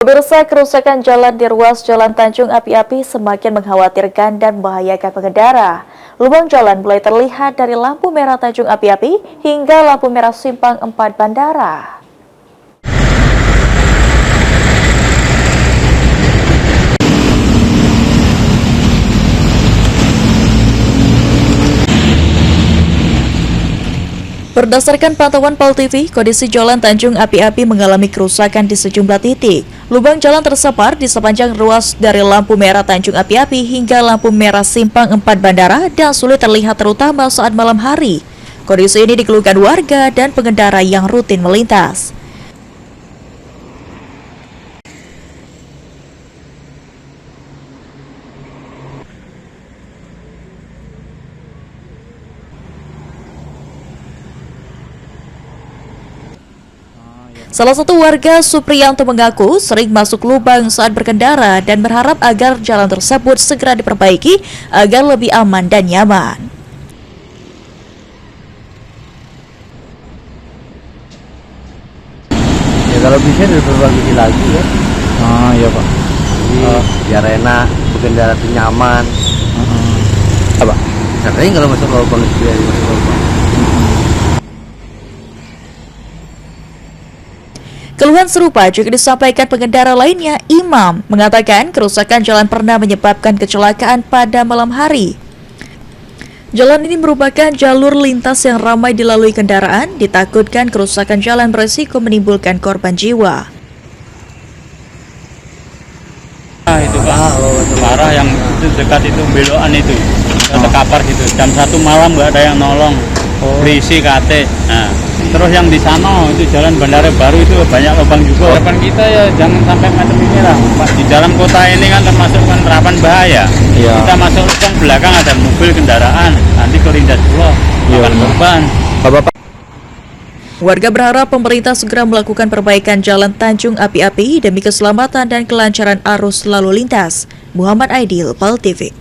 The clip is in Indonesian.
Pemirsa, kerusakan jalan di ruas Jalan Tanjung Api-Api semakin mengkhawatirkan dan membahayakan pengendara. Lubang jalan mulai terlihat dari lampu merah Tanjung Api-Api hingga lampu merah Simpang 4 Bandara. Berdasarkan pantauan PAL TV, kondisi Jalan Tanjung Api-Api mengalami kerusakan di sejumlah titik. Lubang jalan tersebar di sepanjang ruas dari lampu merah Tanjung Api-Api hingga lampu merah Simpang 4 Bandara dan sulit terlihat terutama saat malam hari. Kondisi ini dikeluhkan warga dan pengendara yang rutin melintas. Salah satu warga, Supriyanto, mengaku sering masuk lubang saat berkendara dan berharap agar jalan tersebut segera diperbaiki agar lebih aman dan nyaman. Ya kalau bisa diperbaiki lagi ya. Iya Pak. Jadi biar enak, berkendara itu nyaman. Apa? Sering kalau masuk lubang itu ya, masuk lubang. Keluhan serupa juga disampaikan pengendara lainnya. Imam mengatakan kerusakan jalan pernah menyebabkan kecelakaan pada malam hari. Jalan ini merupakan jalur lintas yang ramai dilalui kendaraan, ditakutkan kerusakan jalan beresiko menimbulkan korban jiwa. Itu Pak, parah yang itu dekat itu belokan itu, terkapar gitu. Jam 1 malam nggak ada yang nolong, berisi kate. Nah, terus yang di sana itu jalan Bandara Baru itu banyak lubang juga. Harapan kita ya jangan sampai macam ini lah, Pak. Di dalam kota ini kan termasuk penerapan bahaya. Iya. Kita masuk lubang belakang ada mobil kendaraan, nanti kelindas pula, makan korban. Bapak. Warga berharap pemerintah segera melakukan perbaikan jalan Tanjung Api-Api demi keselamatan dan kelancaran arus lalu lintas. Muhammad Aidil, PAL TV.